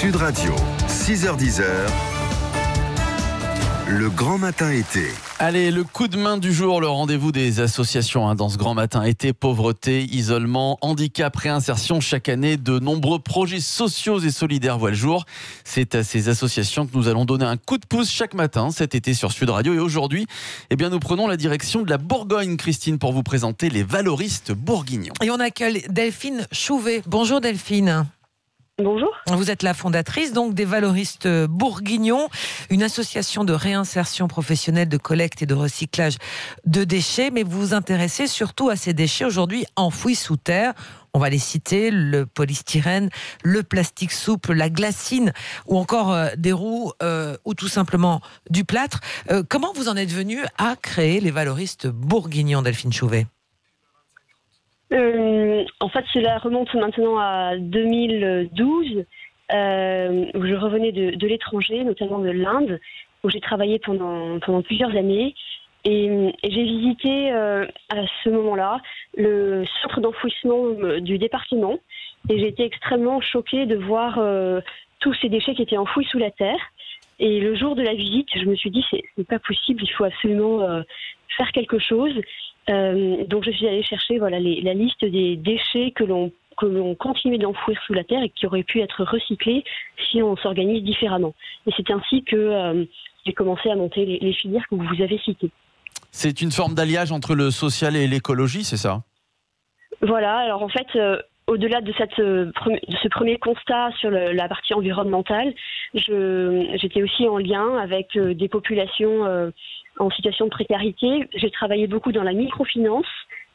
Sud Radio, 6h-10h, le grand matin été. Allez, le coup de main du jour, le rendez-vous des associations dans ce grand matin été, pauvreté, isolement, handicap, réinsertion. Chaque année, de nombreux projets sociaux et solidaires voient le jour. C'est à ces associations que nous allons donner un coup de pouce chaque matin cet été sur Sud Radio. Et aujourd'hui, nous prenons la direction de la Bourgogne, Christine, pour vous présenter les valoristes bourguignons. Et on accueille Delphine Chouvet. Bonjour Delphine. Bonjour. Vous êtes la fondatrice donc des Valoristes Bourguignons, une association de réinsertion professionnelle, de collecte et de recyclage de déchets, mais vous vous intéressez surtout à ces déchets aujourd'hui enfouis sous terre. On va les citer, le polystyrène, le plastique souple, la glacine ou encore des roues ou tout simplement du plâtre. Comment vous en êtes venu à créer les Valoristes Bourguignons, Delphine Chouvet ? En fait, cela remonte maintenant à 2012, où je revenais de l'étranger, notamment de l'Inde, où j'ai travaillé pendant plusieurs années. Et j'ai visité à ce moment-là le centre d'enfouissement du département. Et j'ai été extrêmement choquée de voir tous ces déchets qui étaient enfouis sous la terre. Et le jour de la visite, je me suis dit, c'est pas possible, il faut absolument faire quelque chose. Donc je suis allée chercher la liste des déchets que l'on continuait d'enfouir sous la terre et qui auraient pu être recyclés si on s'organise différemment. Et c'est ainsi que j'ai commencé à monter les filières que vous avez citées. C'est une forme d'alliage entre le social et l'écologie, c'est ça ? Voilà, alors en fait, au-delà de ce premier constat sur la partie environnementale, j'étais aussi en lien avec des populations en situation de précarité. J'ai travaillé beaucoup dans la microfinance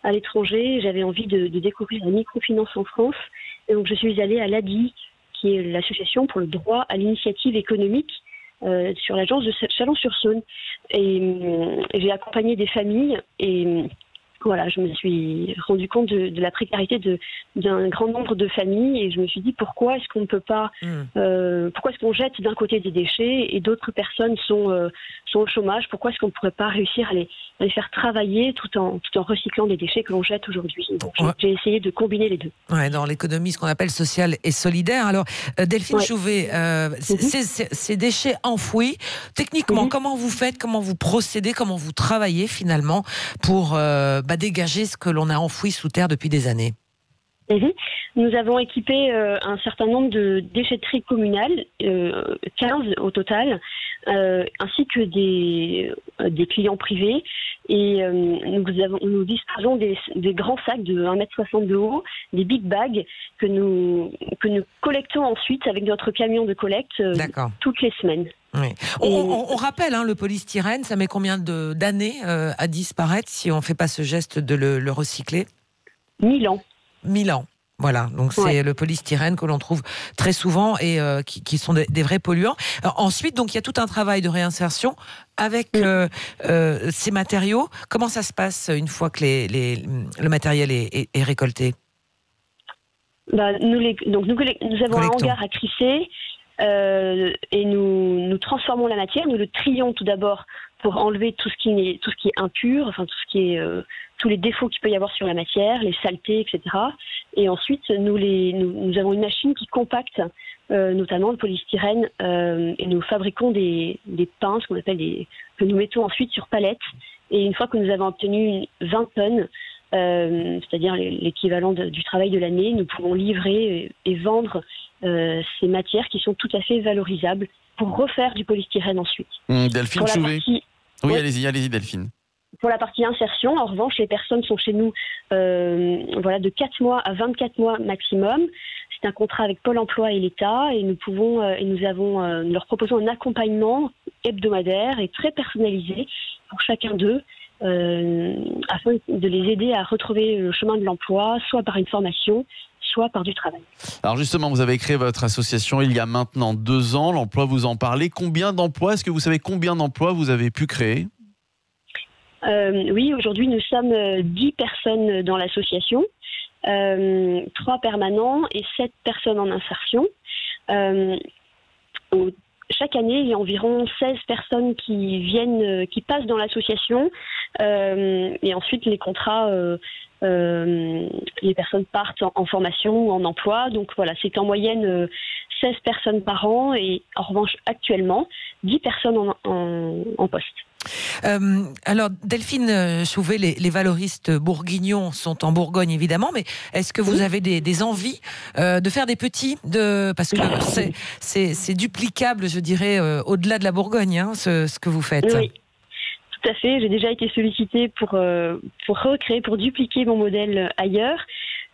à l'étranger. J'avais envie de découvrir la microfinance en France. Et donc, je suis allée à l'ADI, qui est l'association pour le droit à l'initiative économique, sur l'agence de Chalon-sur-Saône. Et j'ai accompagné des familles et voilà, je me suis rendu compte de la précarité d'un grand nombre de familles et je me suis dit pourquoi est-ce qu'on ne peut pas, pourquoi est-ce qu'on jette d'un côté des déchets et d'autres personnes sont au chômage, pourquoi est-ce qu'on ne pourrait pas réussir à les faire travailler tout en recyclant des déchets que l'on jette aujourd'hui. Donc j'ai essayé de combiner les deux. Ouais, dans l'économie, ce qu'on appelle sociale et solidaire. Alors Delphine Chouvet, ces déchets enfouis, techniquement, comment vous faites, comment vous procédez, comment vous travaillez finalement pour dégager ce que l'on a enfoui sous terre depuis des années? Nous avons équipé un certain nombre de déchetteries communales, 15 au total, ainsi que des clients privés. Et nous disposons des grands sacs de 1,60 m de haut, des big bags que nous collectons ensuite avec notre camion de collecte toutes les semaines. Oui. On rappelle, le polystyrène, ça met combien d'années à disparaître si on ne fait pas ce geste de le recycler? 1000 ans. 1000 ans. Voilà, donc c'est le polystyrène que l'on trouve très souvent et qui sont des vrais polluants. Alors, ensuite, donc il y a tout un travail de réinsertion avec ces matériaux. Comment ça se passe une fois que le matériel est récolté? Nous avons un hangar à crisser et nous transformons la matière. Nous le trions tout d'abord pour enlever tout ce qui est impur, enfin tout ce qui est tous les défauts qu'il peut y avoir sur la matière, les saletés, etc. Et ensuite, nous avons une machine qui compacte notamment le polystyrène et nous fabriquons des pains, ce qu'on appelle que nous mettons ensuite sur palettes. Et une fois que nous avons obtenu 20 tonnes, c'est-à-dire l'équivalent du travail de l'année, nous pouvons livrer et vendre ces matières qui sont tout à fait valorisables pour refaire du polystyrène ensuite. Delphine Chouvet. Oui, allez-y Delphine. Pour la partie insertion, en revanche, les personnes sont chez nous de 4 mois à 24 mois maximum. C'est un contrat avec Pôle emploi et l'État et nous leur proposons un accompagnement hebdomadaire et très personnalisé pour chacun d'eux afin de les aider à retrouver le chemin de l'emploi, soit par une formation, soit par du travail. Alors justement, vous avez créé votre association il y a maintenant 2 ans. L'emploi, vous en parlez. Combien d'emplois? Est-ce que vous savez combien d'emplois vous avez pu créer? Oui, aujourd'hui nous sommes 10 personnes dans l'association, 3 permanents et 7 personnes en insertion. Chaque année, il y a environ 16 personnes qui passent dans l'association et ensuite les contrats les personnes partent en formation ou en emploi. Donc voilà, c'est en moyenne 16 personnes par an et en revanche actuellement 10 personnes en poste. Alors Delphine Chouvet, les valoristes bourguignons sont en Bourgogne évidemment, mais est-ce que vous avez des envies de faire des petits, parce que c'est duplicable, je dirais, au-delà de la Bourgogne, hein, ce que vous faites? Oui. Tout à fait, j'ai déjà été sollicitée pour recréer, pour dupliquer mon modèle ailleurs.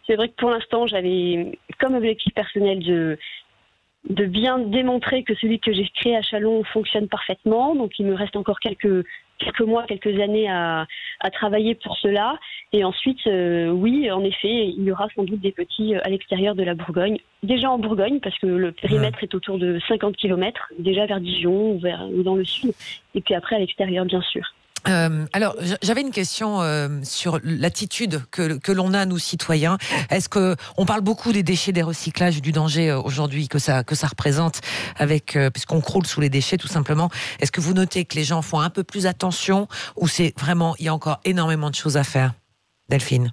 C'est vrai que pour l'instant, j'avais comme objectif personnel de bien démontrer que celui que j'ai créé à Châlons fonctionne parfaitement. Donc il me reste encore quelques mois, quelques années à travailler pour cela. Et ensuite, oui, en effet, il y aura sans doute des petits à l'extérieur de la Bourgogne. Déjà en Bourgogne, parce que le périmètre est autour de 50 km, déjà vers Dijon ou dans le sud. Et puis après à l'extérieur, bien sûr. Alors, j'avais une question sur l'attitude que l'on a, nous citoyens. Est-ce que on parle beaucoup des déchets, des recyclages, du danger aujourd'hui que ça représente, puisqu'on croule sous les déchets tout simplement. Est-ce que vous notez que les gens font un peu plus attention, ou c'est vraiment, il y a encore énormément de choses à faire, Delphine?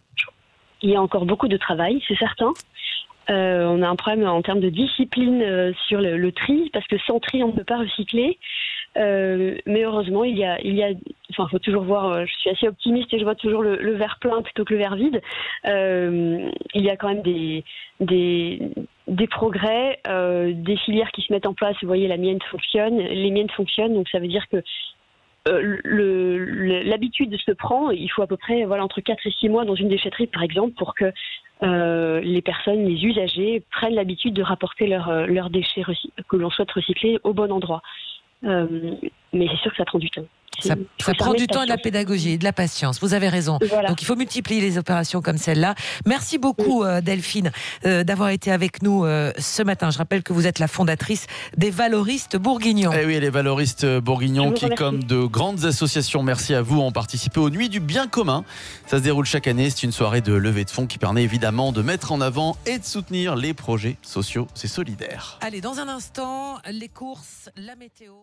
Il y a encore beaucoup de travail, c'est certain. On a un problème en termes de discipline sur le tri, parce que sans tri, on ne peut pas recycler. Mais heureusement, enfin, faut toujours voir. Je suis assez optimiste et je vois toujours le verre plein plutôt que le verre vide. Il y a quand même des progrès, des filières qui se mettent en place. Vous voyez, les miennes fonctionnent, donc ça veut dire que l'habitude se prend. Il faut à peu près entre 4 et 6 mois dans une déchetterie, par exemple, pour que les personnes, les usagers, prennent l'habitude de rapporter leurs déchets que l'on souhaite recycler au bon endroit. Mais c'est sûr que ça prend du temps. Ça prend du temps et de la pédagogie et de la patience. Vous avez raison. Voilà. Donc il faut multiplier les opérations comme celle-là. Merci beaucoup Delphine d'avoir été avec nous ce matin. Je rappelle que vous êtes la fondatrice des Valoristes Bourguignons. Eh oui, les Valoristes Bourguignons qui, comme de grandes associations, merci à vous, ont participé aux Nuits du Bien Commun. Ça se déroule chaque année. C'est une soirée de levée de fonds qui permet évidemment de mettre en avant et de soutenir les projets sociaux et solidaires. Allez, dans un instant, les courses, la météo.